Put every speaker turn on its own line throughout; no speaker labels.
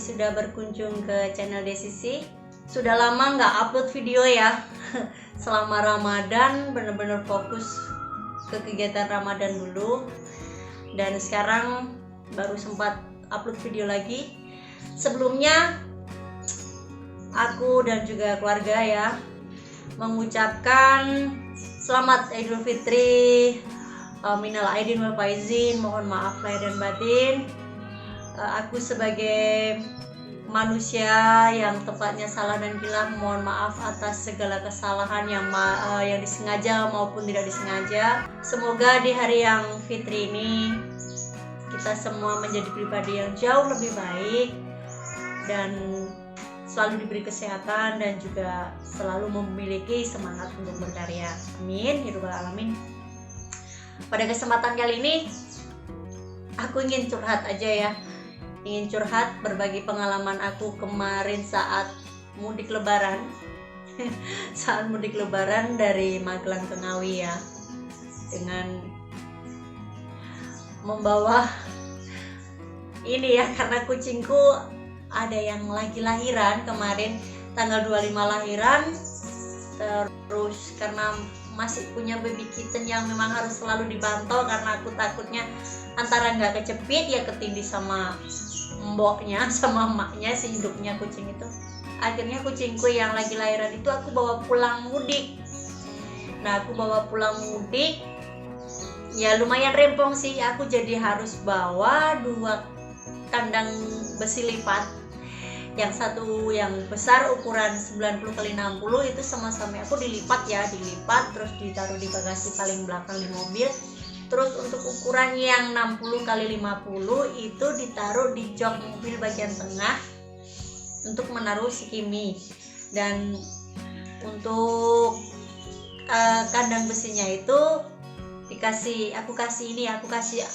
sudah berkunjung ke channel Desisi. Sudah lama nggak upload video ya. Selama Ramadan bener-bener fokus ke kegiatan Ramadan dulu. Dan sekarang baru sempat upload video lagi. Sebelumnya aku dan juga keluarga ya mengucapkan selamat Idul Fitri, minal aidin wal faizin, mohon maaf lahir dan batin. Aku sebagai manusia yang tepatnya salah dan kilaf, mohon maaf atas segala kesalahan yang disengaja maupun tidak disengaja. Semoga di hari yang fitri ini kita semua menjadi pribadi yang jauh lebih baik dan selalu diberi kesehatan dan juga selalu memiliki semangat untuk berkarya. Amin ya rabbal alamin. Pada kesempatan kali ini aku ingin curhat aja ya. Ingin curhat berbagi pengalaman aku kemarin saat mudik lebaran. Saat mudik lebaran dari Magelang ke Ngawi ya. Dengan membawa ini ya, karena kucingku ada yang lagi lahiran kemarin tanggal 25 lahiran. Terus karena masih punya baby kitten yang memang harus selalu dipantau karena aku takutnya antara nggak kecepit ya ketindih sama mboknya sama emaknya si induknya kucing itu. Akhirnya kucingku yang lagi lahiran itu aku bawa pulang mudik. Nah aku bawa pulang mudik ya lumayan rempong sih, aku jadi harus bawa 2 kandang besi lipat. Yang satu yang besar ukuran 90 x 60 itu sama-sama aku dilipat terus ditaruh di bagasi paling belakang di mobil. Terus untuk ukuran yang 60 x 50 itu ditaruh di jok mobil bagian tengah untuk menaruh si Kimi. Dan untuk kandang besinya itu aku kasih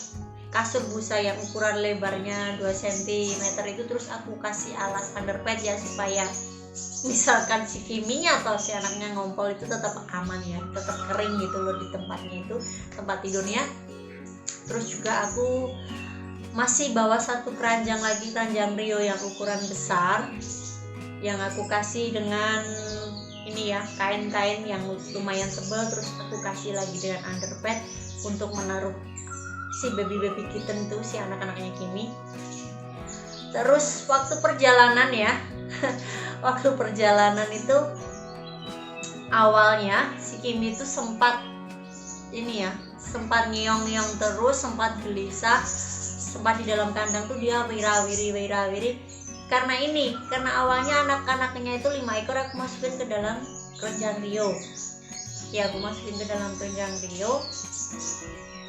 kasur busa yang ukuran lebarnya 2 cm itu, terus aku kasih alas underpad ya supaya misalkan si Kiminya atau si anaknya ngompol itu tetap aman ya, tetap kering gitu loh di tempatnya itu, tempat tidurnya. Terus juga aku masih bawa 1 keranjang lagi, keranjang Rio yang ukuran besar yang aku kasih dengan ini ya, kain-kain yang lumayan tebal. Terus aku kasih lagi dengan underpad untuk menaruh si baby kitten tuh, si anak-anaknya Kimi. Terus waktu perjalanan ya waktu perjalanan itu awalnya si Kimi itu sempat ngeong-ngeong terus, sempat gelisah, sempat di dalam kandang tuh dia wira-wiri karena awalnya anak-anaknya itu 5 ekor aku masukin ke dalam keranjang Rio.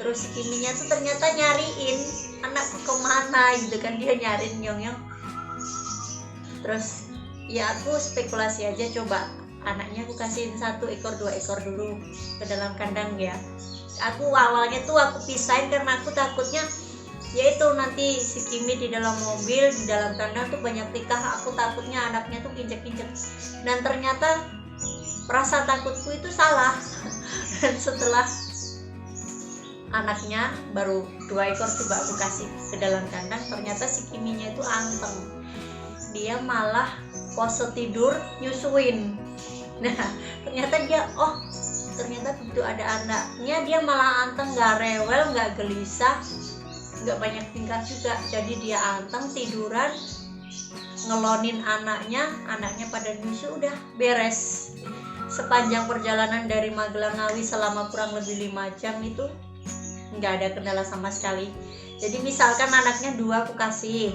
Terus si Kiminya tuh ternyata nyariin anakku kemana gitu kan, dia nyariin nyong-nyong. Terus ya aku spekulasi aja, coba anaknya aku kasihin 1 ekor 2 ekor dulu ke dalam kandang ya. Aku awalnya tuh aku pisahin karena aku takutnya yaitu nanti si Kimi di dalam mobil, di dalam kandang tuh banyak tikah, aku takutnya anaknya tuh kinjek-kinjek. Dan ternyata rasa takutku itu salah. Dan setelah anaknya baru 2 ekor coba aku kasih ke dalam kandang, ternyata si Kiminya itu anteng. Dia malah pose tidur nyusuin. Nah ternyata begitu ada anaknya dia malah anteng, gak rewel, gak gelisah, gak banyak tingkah juga. Jadi dia anteng tiduran ngelonin anaknya pada nyusu, udah beres. Sepanjang perjalanan dari Magelang Ngawi selama kurang lebih 5 jam itu nggak ada kendala sama sekali. Jadi misalkan anaknya 2 aku kasih,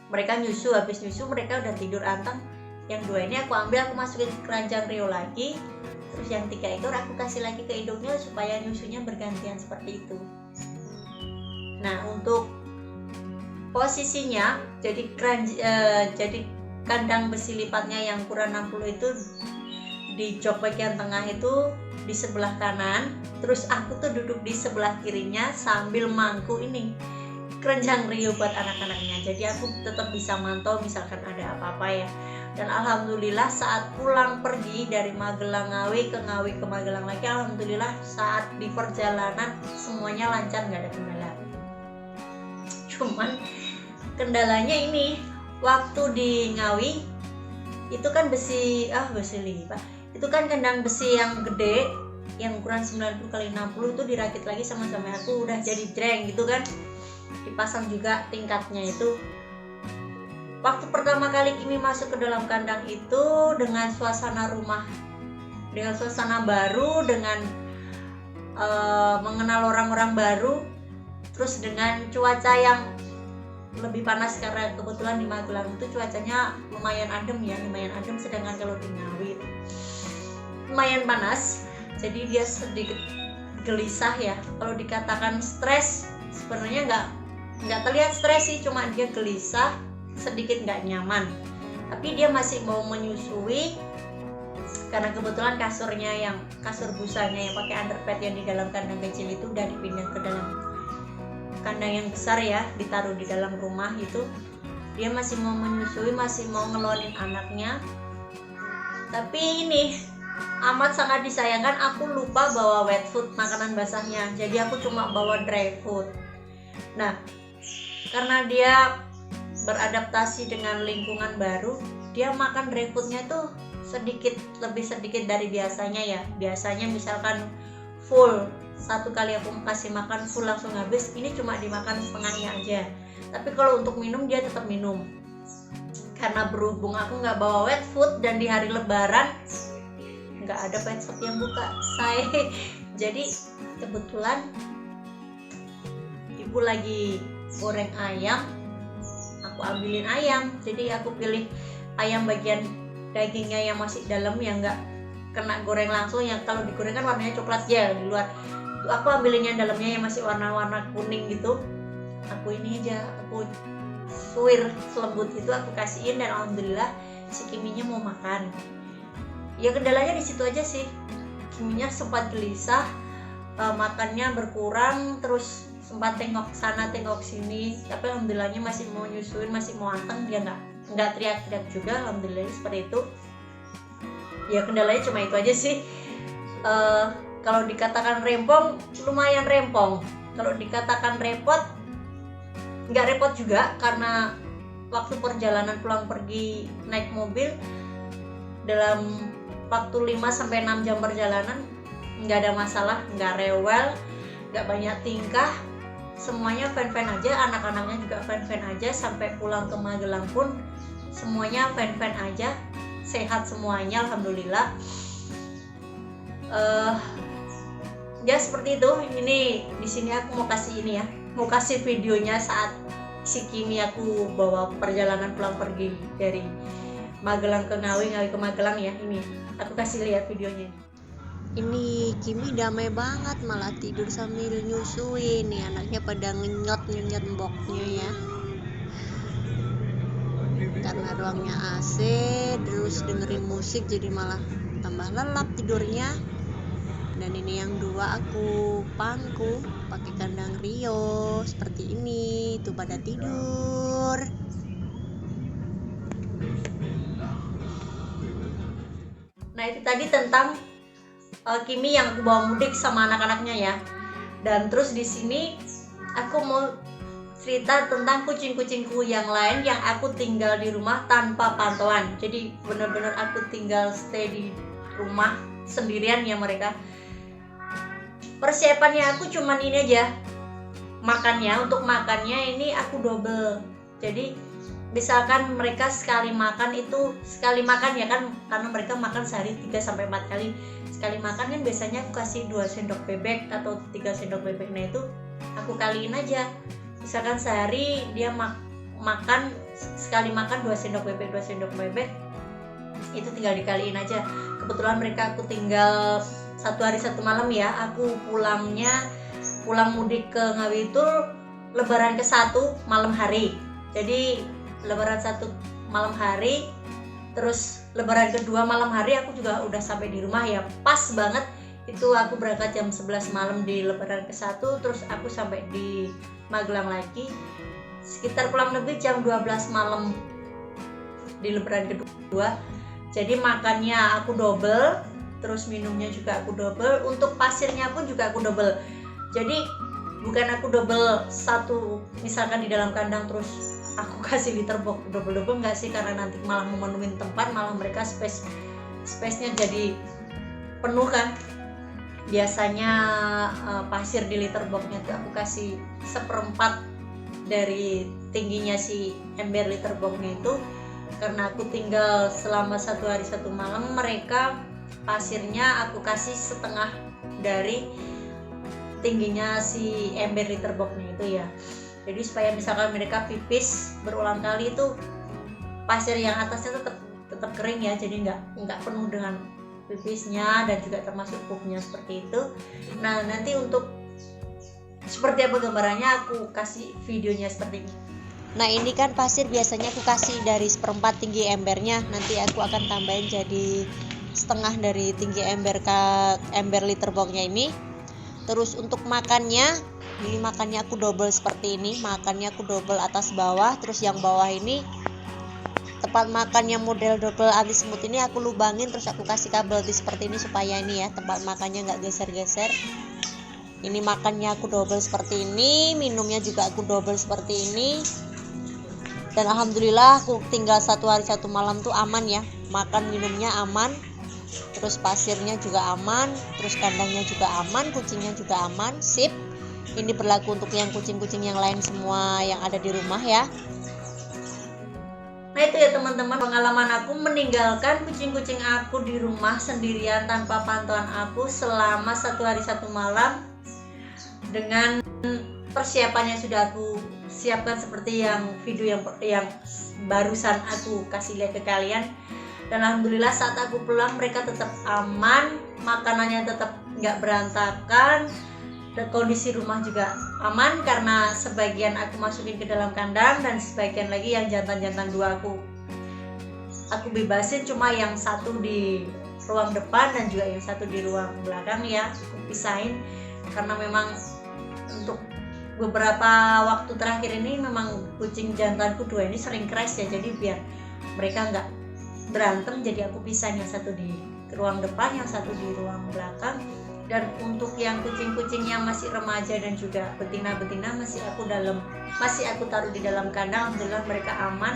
mereka nyusu, habis nyusu mereka udah tidur anteng. Yang 2 ini aku ambil, aku masukin ke keranjang Rio lagi. Terus yang 3 ekor aku kasih lagi ke induknya supaya nyusunya bergantian seperti itu. Nah untuk posisinya jadi kandang besi lipatnya yang ukuran 60 itu di jok bagian tengah itu di sebelah kanan, terus aku tuh duduk di sebelah kirinya sambil mangku ini keranjang Rio buat anak-anaknya. Jadi aku tetap bisa mantau misalkan ada apa-apa ya. Dan alhamdulillah saat pulang pergi dari Magelang Ngawi ke Magelang lagi, alhamdulillah saat di perjalanan semuanya lancar, nggak ada kendala. Cuman kendalanya ini, waktu di Ngawi itu kan besi lipat, itu kan kandang besi yang gede yang ukuran 90 kali 60 itu dirakit lagi sama aku, udah jadi jreng gitu kan, dipasang juga tingkatnya itu. Waktu pertama kali Kimi masuk ke dalam kandang itu dengan suasana rumah, dengan suasana baru, dengan mengenal orang-orang baru, terus dengan cuaca yang lebih panas karena kebetulan di Magelang itu cuacanya lumayan adem, sedangkan kalau di Ngawi itu lumayan panas, jadi dia sedikit gelisah ya. Kalau dikatakan stres, sebenarnya nggak terlihat stres sih, cuma dia gelisah, sedikit nggak nyaman, tapi dia masih mau menyusui karena kebetulan kasur busanya yang pakai underpad yang di dalam kandang kecil itu udah dipindah ke dalam kandang yang besar ya, ditaruh di dalam rumah itu. Dia masih mau menyusui, masih mau ngelonin anaknya. Tapi ini amat sangat disayangkan, aku lupa bawa wet food, makanan basahnya, jadi aku cuma bawa dry food. Nah, karena dia beradaptasi dengan lingkungan baru, dia makan dry foodnya tuh lebih sedikit dari biasanya ya. Biasanya misalkan full, satu kali aku kasih makan full langsung habis, ini cuma dimakan setengahnya aja. Tapi kalau untuk minum dia tetap minum. Karena berhubung aku nggak bawa wet food dan di hari lebaran nggak ada pet shop yang buka, jadi kebetulan ibu lagi goreng ayam, aku ambilin ayam. Jadi aku pilih ayam bagian dagingnya yang masih dalam, yang nggak kena goreng langsung, yang kalau digoreng kan warnanya coklat ya di luar. Aku ambilin yang dalamnya yang masih warna-warna kuning gitu. Aku suwir selembut itu aku kasihin, dan alhamdulillah si Kiminya mau makan. Ya kendalanya di situ aja sih, Kiminya sempat gelisah, makannya berkurang, terus sempat tengok sana tengok sini, tapi alhamdulillahnya masih mau nyusuin, masih mau anteng, dia nggak teriak-teriak juga, alhamdulillah seperti itu. Ya kendalanya cuma itu aja sih. Kalau dikatakan rempong, lumayan rempong. Kalau dikatakan repot, nggak repot juga, karena waktu perjalanan pulang pergi naik mobil dalam waktu 5-6 jam perjalanan nggak ada masalah, nggak rewel, nggak banyak tingkah, semuanya fan-fan aja, anak-anaknya juga fan-fan aja, sampai pulang ke Magelang pun semuanya fan-fan aja, sehat semuanya alhamdulillah. Ya seperti itu. Ini di sini aku mau kasih videonya saat si Kimi aku bawa perjalanan pulang pergi dari Magelang ke Ngawi, Ngawi ke Magelang ya. Ini aku kasih lihat videonya.
Ini Kimi damai banget, malah tidur sambil nyusuin nih, anaknya pada ngenyot mboknya ya. Karena ruangnya AC, terus dengerin musik, jadi malah tambah lelap tidurnya. Dan ini yang dua aku pangku pakai kandang Rio seperti ini, tuh pada tidur.
Nah itu tadi tentang Kimi yang aku bawa mudik sama anak-anaknya ya. Dan terus di sini aku mau cerita tentang kucing-kucingku yang lain yang aku tinggal di rumah tanpa pantauan. Jadi benar-benar aku tinggal stay di rumah sendirian ya mereka. Persiapannya aku cuman ini aja, makannya, untuk makannya ini aku double. Jadi misalkan mereka sekali makan ya kan, karena mereka makan sehari 3-4 kali. Sekali makan kan biasanya aku kasih 2 sendok bebek atau 3 sendok bebek. Nah itu aku kaliin aja. Misalkan sehari dia makan sekali makan 2 sendok bebek, itu tinggal dikaliin aja. Kebetulan mereka aku tinggal 1 hari 1 malam ya. Aku pulang mudik ke Ngawi itu lebaran ke-1 malam hari. Jadi lebaran 1 malam hari, terus lebaran kedua malam hari aku juga udah sampai di rumah ya. Pas banget itu aku berangkat jam 11 malam di lebaran ke-1, terus aku sampai di Magelang lagi sekitar kurang lebih jam 12 malam di lebaran kedua. Jadi makannya aku double, terus minumnya juga aku double, untuk pasirnya pun juga aku double. Jadi bukan aku double satu misalkan di dalam kandang terus aku kasih liter box double nggak sih, karena nanti malah memenuhi tempat, malah mereka space-nya jadi penuh kan. Biasanya pasir di liter boxnya tuh aku kasih 1/4 dari tingginya si ember liter boxnya itu, karena aku tinggal selama 1 hari 1 malam. Mereka pasirnya aku kasih setengah dari tingginya si ember liter boxnya itu ya. Jadi supaya misalkan mereka pipis berulang kali itu pasir yang atasnya tetap kering ya, jadi nggak penuh dengan pipisnya dan juga termasuk pupnya seperti itu. Nah nanti untuk seperti apa gambarannya aku kasih videonya seperti ini.
Nah ini kan pasir biasanya aku kasih dari 1/4 tinggi embernya, nanti aku akan tambahin jadi setengah dari tinggi ember liter boxnya ini. Terus untuk makannya, ini makannya aku double seperti ini, makannya aku double atas bawah. Terus yang bawah ini tempat makannya model double anti semut ini aku lubangin, terus aku kasih kabel di seperti ini supaya ini ya tempat makannya nggak geser-geser. Ini makannya aku double seperti ini, minumnya juga aku double seperti ini. Dan alhamdulillah aku tinggal 1 hari 1 malam tuh aman ya, makan minumnya aman, terus pasirnya juga aman, terus kandangnya juga aman, kucingnya juga aman, sip. Ini berlaku untuk yang kucing-kucing yang lain semua yang ada di rumah ya.
Nah itu ya teman-teman, pengalaman aku meninggalkan kucing-kucing aku di rumah sendirian tanpa pantauan aku selama 1 hari 1 malam, dengan persiapannya sudah aku siapkan seperti yang video yang barusan aku kasih lihat ke kalian. Dan alhamdulillah saat aku pulang mereka tetap aman, makanannya tetap nggak berantakan, dan kondisi rumah juga aman karena sebagian aku masukin ke dalam kandang dan sebagian lagi yang jantan-jantan 2 aku bebasin, cuma yang 1 di ruang depan dan juga yang 1 di ruang belakang ya aku pisahin, karena memang untuk beberapa waktu terakhir ini memang kucing jantanku 2 ini sering crash ya, jadi biar mereka nggak berantem jadi aku pisahin, yang 1 di ruang depan, yang 1 di ruang belakang. Dan untuk yang kucing-kucing yang masih remaja dan juga betina-betina masih aku taruh di dalam kandang, alhamdulillah mereka aman,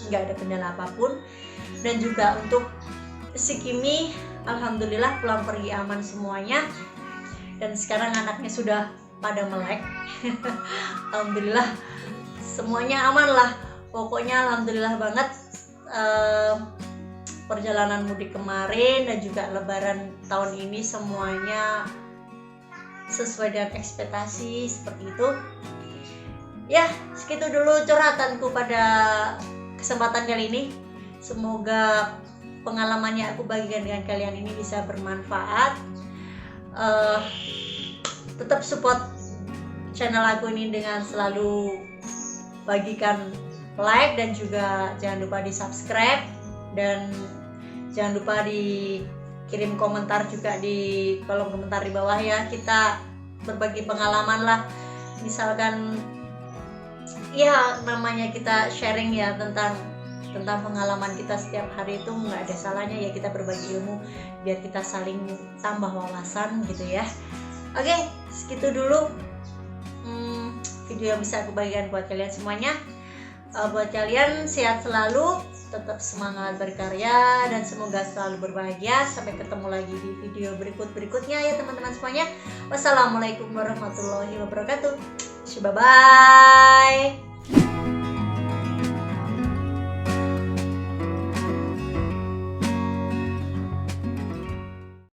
nggak ada kendala apapun. Dan juga untuk si Kimi alhamdulillah pulang pergi aman semuanya, dan sekarang anaknya sudah pada melek. Alhamdulillah semuanya aman lah, pokoknya alhamdulillah banget. Perjalanan mudik kemarin dan juga lebaran tahun ini semuanya sesuai dengan ekspektasi seperti itu ya. Segitu dulu curhatanku pada kesempatan kali ini, semoga pengalamannya aku bagikan dengan kalian ini bisa bermanfaat. Tetap support channel aku ini dengan selalu bagikan like, dan juga jangan lupa di subscribe, dan jangan lupa dikirim komentar juga di kolom komentar di bawah ya. Kita berbagi pengalaman lah, misalkan ya namanya kita sharing ya tentang pengalaman kita setiap hari itu nggak ada salahnya ya kita berbagi ilmu biar kita saling tambah wawasan gitu ya. Oke, segitu dulu video yang bisa aku bagikan buat kalian semuanya. Buat kalian sehat selalu, tetap semangat berkarya, dan semoga selalu berbahagia. Sampai ketemu lagi di video berikutnya ya teman-teman semuanya. Wassalamualaikum warahmatullahi wabarakatuh. Bye bye.